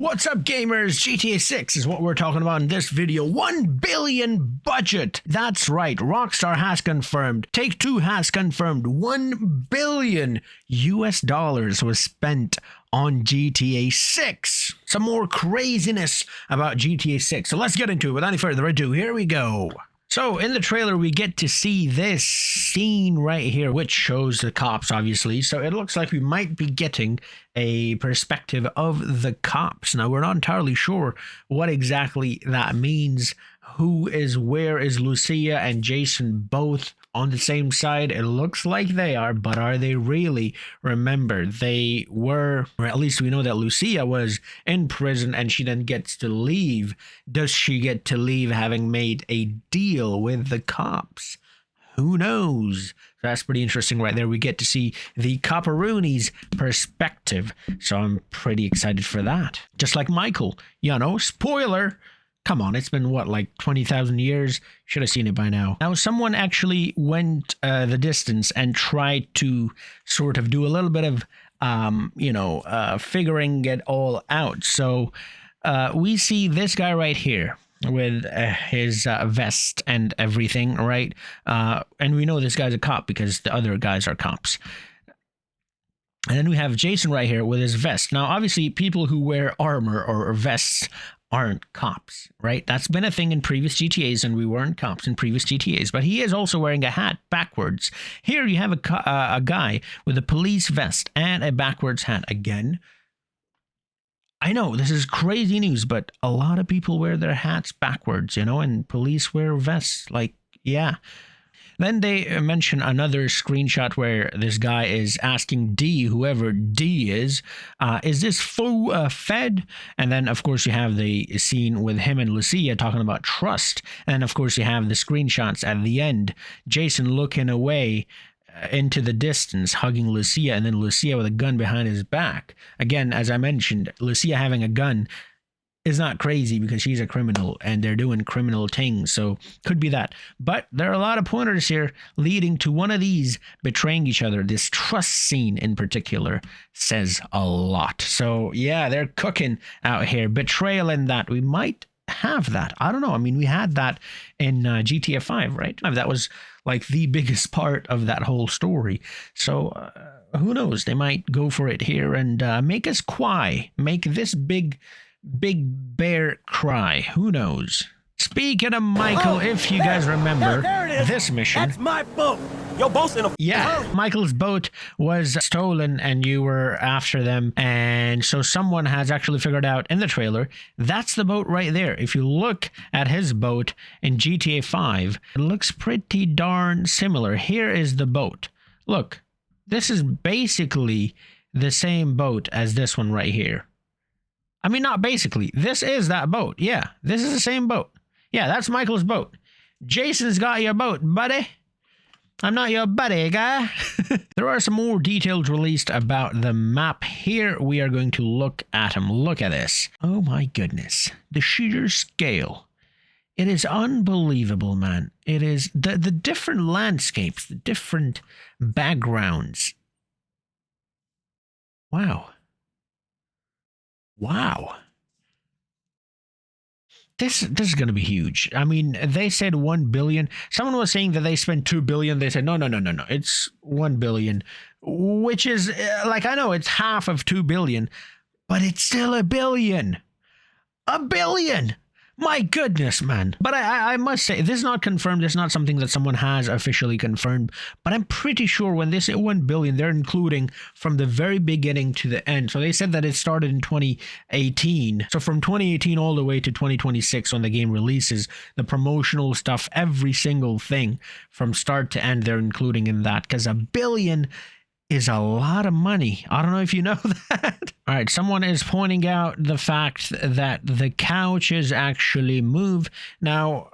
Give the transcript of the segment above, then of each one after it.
What's up, gamers? GTA 6 is what we're talking about in this video. 1 billion budget. That's right, Rockstar has confirmed. Take-Two has confirmed 1 billion US dollars was spent on GTA 6. Some more craziness about GTA 6. So let's get into it. Without any further ado, here we go. So in the trailer, we get to see this scene right here, which shows the cops, obviously. So it looks like we might be getting a perspective of the cops. Now, we're not entirely sure what exactly that means. Who is where? Is Lucia and Jason both on the same side? It looks like they are, but are they really? Remember, they were, or at least we know that Lucia was in prison and she then gets to leave. Does she get to leave having made a deal with the cops? Who knows? So that's pretty interesting right there. We get to see the copperooni's perspective. So I'm pretty excited for that. Just like Michael, you know, spoiler. Come on, it's been what, like 20,000 years? Should have seen it by now. Now, someone actually went the distance and tried to sort of do a little bit of, figuring it all out. So we see this guy right here with his vest and everything, right? And we know this guy's a cop because the other guys are cops. And then we have Jason right here with his vest. Now, obviously, people who wear armor or vests aren't cops, right? That's been a thing in previous GTAs, and we weren't cops in previous GTAs, but he is also wearing a hat backwards. Here you have a guy with a police vest and a backwards hat again. I know this is crazy news, but a lot of people wear their hats backwards, you know, and police wear vests. Like, yeah. Then they mention another screenshot where this guy is asking D, whoever D is this faux Fed? And then, of course, you have the scene with him and Lucia talking about trust. And, of course, you have the screenshots at the end. Jason looking away into the distance, hugging Lucia, and then Lucia with a gun behind his back. Again, as I mentioned, Lucia having a gun is not crazy because she's a criminal and they're doing criminal things, so could be that. But there are a lot of pointers here leading to one of these betraying each other. This trust scene in particular says a lot. So yeah, they're cooking out here. Betrayal in that. We might have that. I don't know. I mean, we had that in GTA 5, right? That was like the biggest part of that whole story. So who knows? They might go for it here and make us cry. Make this big bear cry. Who knows? Speaking of Michael, if you guys remember this mission. That's my boat. Your boat's in a... Yeah, Michael's boat was stolen and you were after them. And so someone has actually figured out in the trailer, that's the boat right there. If you look at his boat in GTA 5, it looks pretty darn similar. Here is the boat. Look, this is basically the same boat as this one right here. I mean, not basically. This is that boat. Yeah, this is the same boat. Yeah, that's Michael's boat. Jason's got your boat, buddy. I'm not your buddy, guy. There are some more details released about the map. Here we are going to look at them. Look at this. Oh my goodness. The sheer scale. It is unbelievable, man. It is the different landscapes, the different backgrounds. Wow. Wow. This is going to be huge. I mean, they said 1 billion. Someone was saying that they spent 2 billion. They said, no. It's 1 billion, which is like, I know it's half of 2 billion, but it's still a billion. A billion. My goodness, man. But I must say, this is not confirmed. This is not something that someone has officially confirmed. But I'm pretty sure when they say 1 billion, they're including from the very beginning to the end. So they said that it started in 2018. So from 2018 all the way to 2026 when the game releases, the promotional stuff, every single thing from start to end, they're including in that. Because a billion is a lot of money. I don't know if you know that. All right, someone is pointing out the fact that the couches actually move. Now,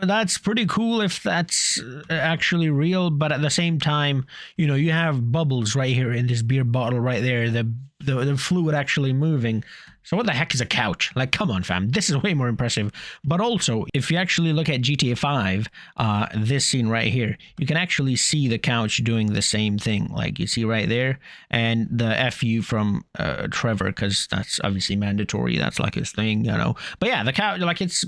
that's pretty cool if that's actually real, but at the same time, you know, you have bubbles right here in this beer bottle right there. The the fluid actually moving. So what the heck is a couch? Like, come on, fam. This is way more impressive. But also, if you actually look at GTA 5, this scene right here, you can actually see the couch doing the same thing. Like, you see right there. And the FU from Trevor, because that's obviously mandatory. That's like his thing, you know. But yeah, the couch, like, it's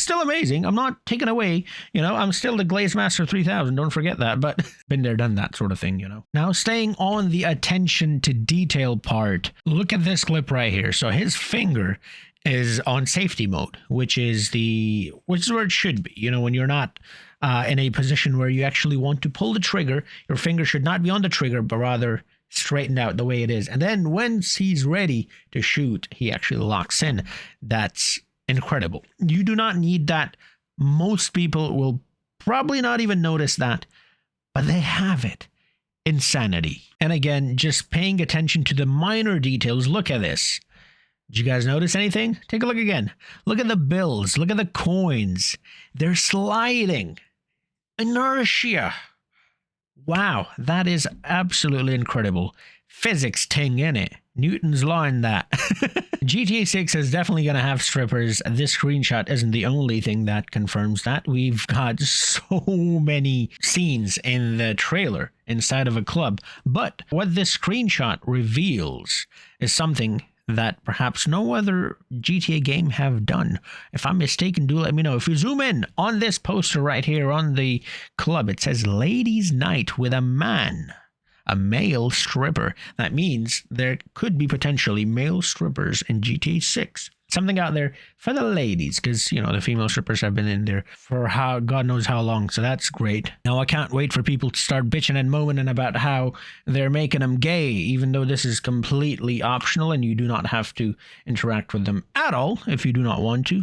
still amazing. I'm not taking away, you know. I'm still the Glaze Master 3000. Don't forget that. But been there, done that sort of thing, you know. Now, staying on the attention to detail part, look at this clip right here. So his finger is on safety mode, which is where it should be. You know, when you're not in a position where you actually want to pull the trigger, your finger should not be on the trigger, but rather straightened out the way it is. And then once he's ready to shoot, he actually locks in. That's incredible. You do not need that. Most people will probably not even notice that, but they have it. Insanity. And again, just paying attention to the minor details. Look at this. Did you guys notice anything? Take a look again. Look at the bills. Look at the coins. They're sliding. Inertia. Wow, that is absolutely incredible. Physics ting in it. Newton's law in that. GTA 6 is definitely going to have strippers. This screenshot isn't the only thing that confirms that. We've got so many scenes in the trailer inside of a club. But what this screenshot reveals is something that perhaps no other GTA game have done. If I'm mistaken, do let me know. If you zoom in on this poster right here on the club, it says Ladies' Night with a Man. A male stripper. That means there could be potentially male strippers in GTA 6. Something out there for the ladies, because, you know, the female strippers have been in there for God knows how long, so that's great. Now, I can't wait for people to start bitching and moaning about how they're making them gay, even though this is completely optional and you do not have to interact with them at all if you do not want to.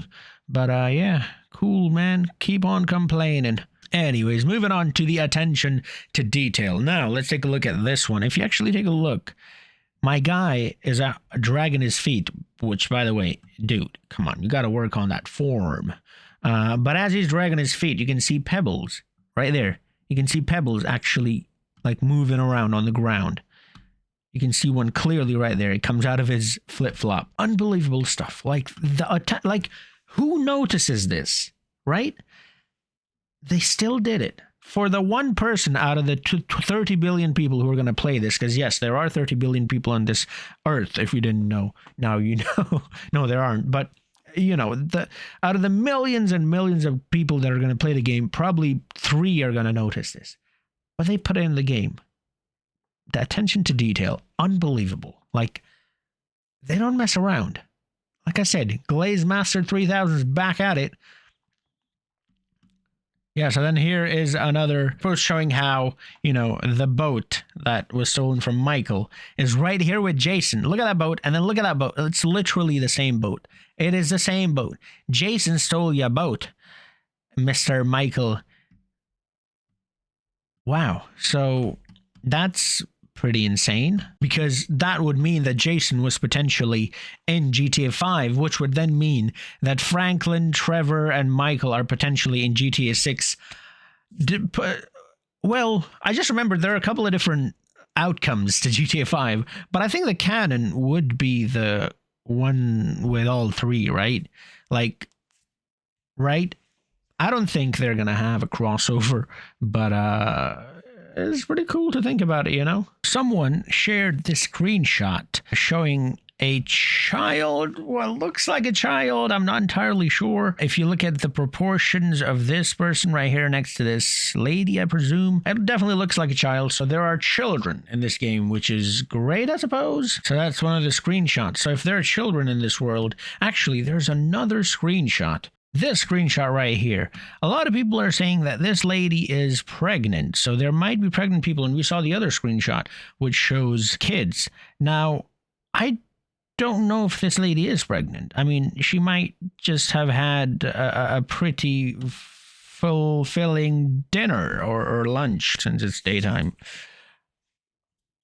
But, yeah, cool, man. Keep on complaining. Anyways, moving on to the attention to detail. Now, let's take a look at this one. If you actually take a look, my guy is dragging his feet, which, by the way, dude, come on, you got to work on that form. But as he's dragging his feet, you can see pebbles right there. You can see pebbles actually like moving around on the ground. You can see one clearly right there. It comes out of his flip-flop. Unbelievable stuff. Like, who notices this, right? They still did it. For the one person out of the 30 billion people who are going to play this, because yes, there are 30 billion people on this earth, if you didn't know. Now you know. No, there aren't. But, you know, out of the millions and millions of people that are going to play the game, probably 3 are going to notice this. But they put it in the game. The attention to detail, unbelievable. Like, they don't mess around. Like I said, Glaze Master 3000 is back at it. Yeah, so then here is another post showing how, you know, the boat that was stolen from Michael is right here with Jason. Look at that boat, and then look at that boat. It's literally the same boat. It is the same boat. Jason stole your boat, Mr. Michael. Wow. So that's pretty insane, because that would mean that Jason was potentially in GTA 5, which would then mean that Franklin, Trevor, and Michael are potentially in GTA 6. Well, I just remembered there are a couple of different outcomes to GTA 5, but I think the canon would be the one with all 3, right? Like, right? I don't think they're going to have a crossover, but it's pretty cool to think about it, you know? Someone shared this screenshot showing a child. Well, looks like a child. I'm not entirely sure. If you look at the proportions of this person right here next to this lady, I presume, it definitely looks like a child. So there are children in this game, which is great, I suppose. So that's one of the screenshots. So if there are children in this world, actually, there's another screenshot. This screenshot right here. A lot of people are saying that this lady is pregnant. So there might be pregnant people. And we saw the other screenshot, which shows kids. Now, I don't know if this lady is pregnant. I mean, she might just have had a pretty fulfilling dinner or lunch since it's daytime.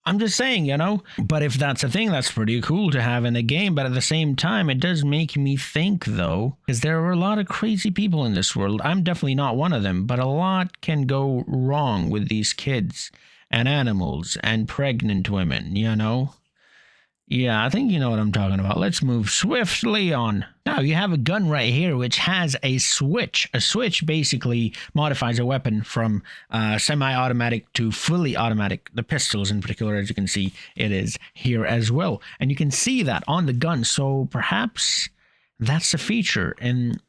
I'm just saying, you know, but if that's a thing, that's pretty cool to have in a game. But at the same time, it does make me think, though, because there are a lot of crazy people in this world. I'm definitely not one of them, but a lot can go wrong with these kids and animals and pregnant women, you know? Yeah, I think you know what I'm talking about. Let's move swiftly on. Now, you have a gun right here which has a switch. A switch basically modifies a weapon from semi-automatic to fully automatic. The pistols in particular, as you can see, it is here as well. And you can see that on the gun. So perhaps that's a feature in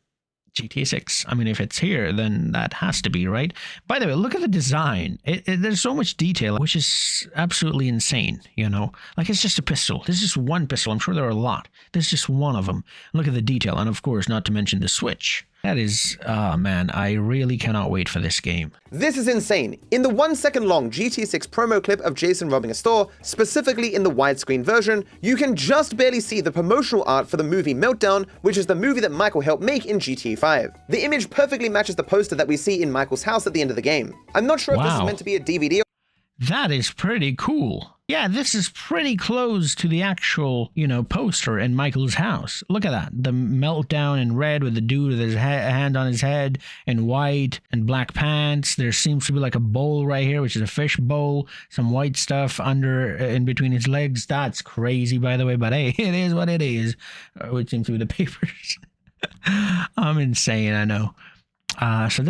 GTA 6. I mean, if it's here, then that has to be, right? By the way, look at the design. There's so much detail, which is absolutely insane, you know? Like, it's just a pistol. There's just one pistol. I'm sure there are a lot. There's just one of them. Look at the detail. And, of course, not to mention the switch. That is, man, I really cannot wait for this game. This is insane. In the 1 second long GTA 6 promo clip of Jason robbing a store, specifically in the widescreen version, you can just barely see the promotional art for the movie Meltdown, which is the movie that Michael helped make in GTA 5. The image perfectly matches the poster that we see in Michael's house at the end of the game. I'm not sure if this is meant to be a DVD or... That is pretty cool. Yeah, this is pretty close to the actual, you know, poster in Michael's house. Look at that. The Meltdown in red with the dude with his hand on his head in white and black pants. There seems to be like a bowl right here, which is a fish bowl. Some white stuff under, in between his legs. That's crazy, by the way, but hey, it is what it is. Which seems to be the papers. I'm insane, I know. So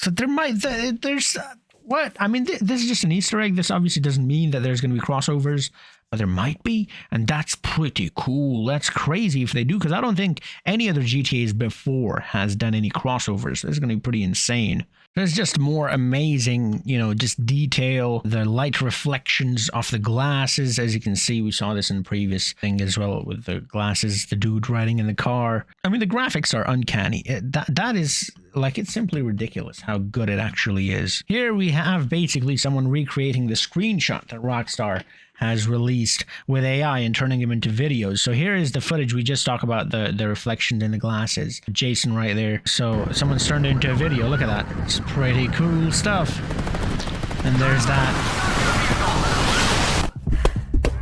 there might, there's... What? I mean, this is just an Easter egg. This obviously doesn't mean that there's going to be crossovers, but there might be, and that's pretty cool. That's crazy if they do, because I don't think any other GTAs before has done any crossovers. This is going to be pretty insane. There's just more amazing, you know, just detail, the light reflections off the glasses. As you can see, we saw this in the previous thing as well with the glasses, the dude riding in the car. I mean, the graphics are uncanny. That is, like, it's simply ridiculous how good it actually is. Here we have basically someone recreating the screenshot that Rockstar has released with AI and turning them into videos. So here is the footage we just talked about, the reflections in the glasses. Jason right there. So someone's turned it into a video. Look at that. It's pretty cool stuff. And there's that.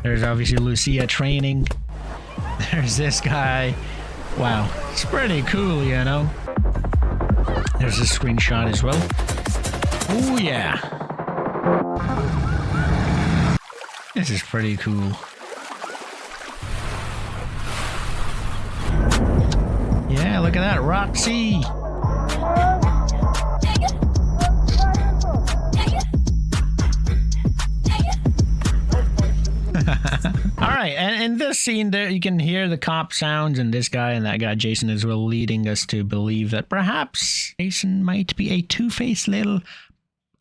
There's obviously Lucia training. There's this guy. Wow. It's pretty cool, you know. There's a screenshot as well. Oh, yeah. This is pretty cool. Yeah, look at that, Roxy. All right, and in this scene there, you can hear the cop sounds, and this guy and that guy, Jason, as well, leading us to believe that perhaps Jason might be a two-faced little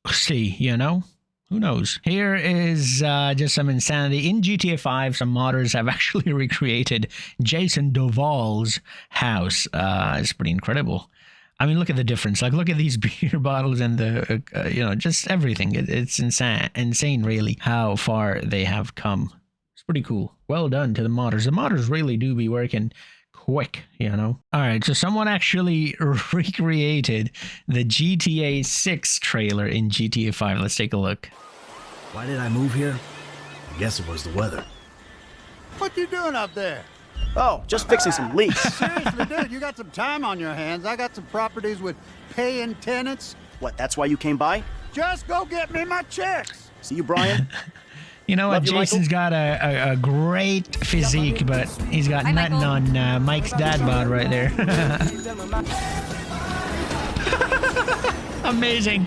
pussy, you know? Who knows? Here is just some insanity. In GTA 5, some modders have actually recreated Jason Duvall's house. It's pretty incredible. I mean, look at the difference. Like, look at these beer bottles and the, you know, just everything. It's insane, really, how far they have come. It's pretty cool. Well done to the modders. The modders really do be working quick, you know. All right, so someone actually recreated the GTA 6 trailer in GTA 5. Let's take a look. Why did I move here? I guess it was the weather. What you doing up there? Oh, just fixing some leaks. Seriously, dude, you got some time on your hands. I got some properties with paying tenants. What, that's why you came by? Just go get me my checks. See you, Brian? You know what? Love you, Jason's got a great physique, but he's got nothing on Mike's dad bod right there. Amazing.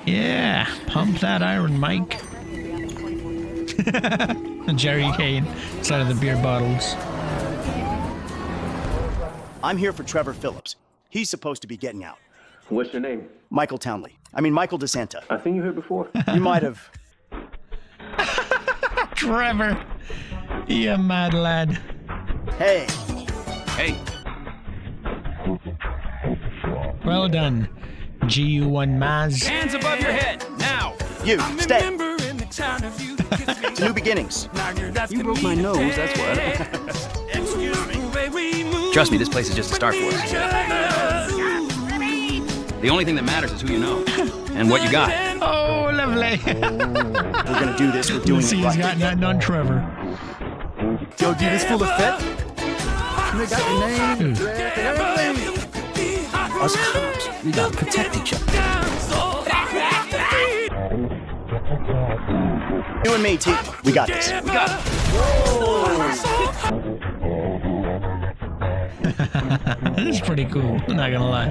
Yeah, pump that iron, Mike. Jerry Kane, side of the beer bottles. I'm here for Trevor Phillips. He's supposed to be getting out. What's your name? Michael Townley. I mean, Michael DeSanta. I seen you here before. You might have. Trevor, you mad lad. Hey. Hey. Well done, GU1 Maz. Hands above your head, now. You, stay. To new beginnings. You broke my nose, that's what. Trust me, this place is just a start for us. The only thing that matters is who you know and what you got. Oh, lovely. We're gonna do this. We're doing See, it he's right. got nothing on Trevor. Yo, dude, this full of fit. They got your name, address, and everything. Us cops, we gotta protect each other. You and me, T. We got this. We got it. This is pretty cool. I'm not gonna lie.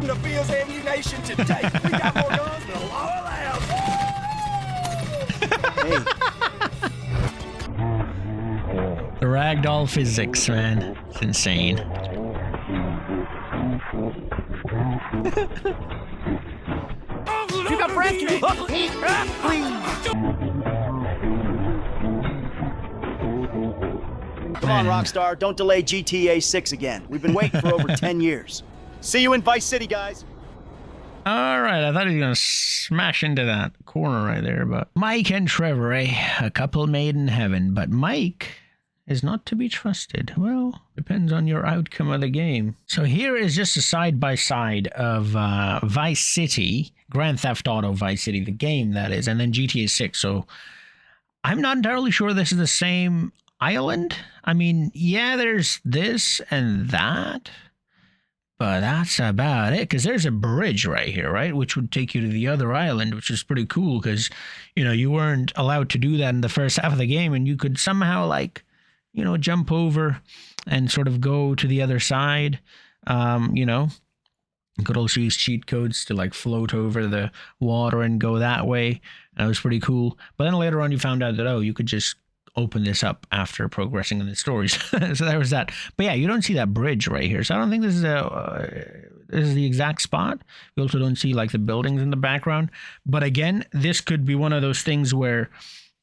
The Bills ammunition today. We got more guns than a law allows. Hey, The ragdoll physics, man. It's insane. You got friends? come on, Rockstar. Don't delay GTA 6 again. We've been waiting for over 10 years. See you in Vice City, guys. All right, I thought he was gonna smash into that corner right there, but Mike and Trevor, a couple made in heaven. But Mike is not to be trusted. Well, depends on your outcome of the game. So here is just a side-by-side of Vice City, Grand Theft Auto Vice City, the game that is, and then GTA 6. So I'm not entirely sure this is the same island. I mean, yeah, there's this and that, but that's about it, because there's a bridge right here, right, which would take you to the other island, which is pretty cool, because, you know, you weren't allowed to do that in the first half of the game, and you could somehow, like, you know, jump over and sort of go to the other side. You know, you could also use cheat codes to, like, float over the water and go that way. That was pretty cool. But then later on you found out that, oh, you could just open this up after progressing in the stories. So there was that. But yeah, you don't see that bridge right here. So I don't think this is the exact spot. We also don't see, like, the buildings in the background. But again, this could be one of those things where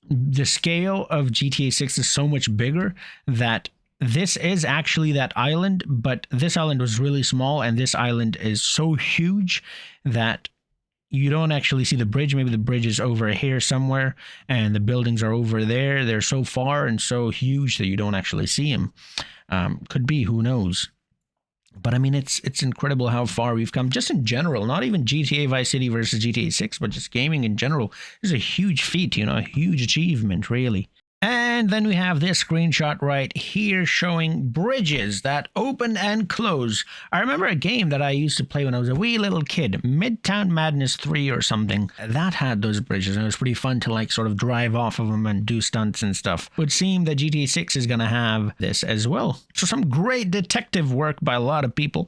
the scale of GTA 6 is so much bigger that this is actually that island, but this island was really small, and this island is so huge that you don't actually see the bridge. Maybe the bridge is over here somewhere, and the buildings are over there. They're so far and so huge that you don't actually see them. Could be, who knows? But I mean, it's incredible how far we've come, just in general, not even GTA Vice City versus GTA 6, but just gaming in general. This is a huge feat, you know, a huge achievement, really. And then we have this screenshot right here showing bridges that open and close. I remember a game that I used to play when I was a wee little kid, Midtown Madness 3 or something, that had those bridges, and it was pretty fun to, like, sort of drive off of them and do stunts and stuff. It would seem that GTA 6 is going to have this as well. So some great detective work by a lot of people,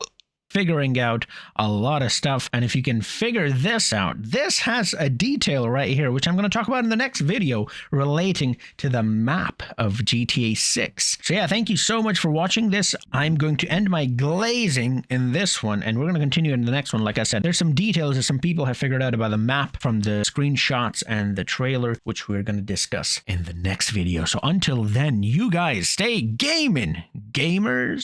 figuring out a lot of stuff. And if you can figure this out, this has a detail right here, which I'm going to talk about in the next video, relating to the map of GTA 6. So yeah, thank you so much for watching this. I'm going to end my glazing in this one, and we're going to continue in the next one. Like I said, there's some details that some people have figured out about the map from the screenshots and the trailer, which we're going to discuss in the next video. So until then, you guys stay gaming, gamers.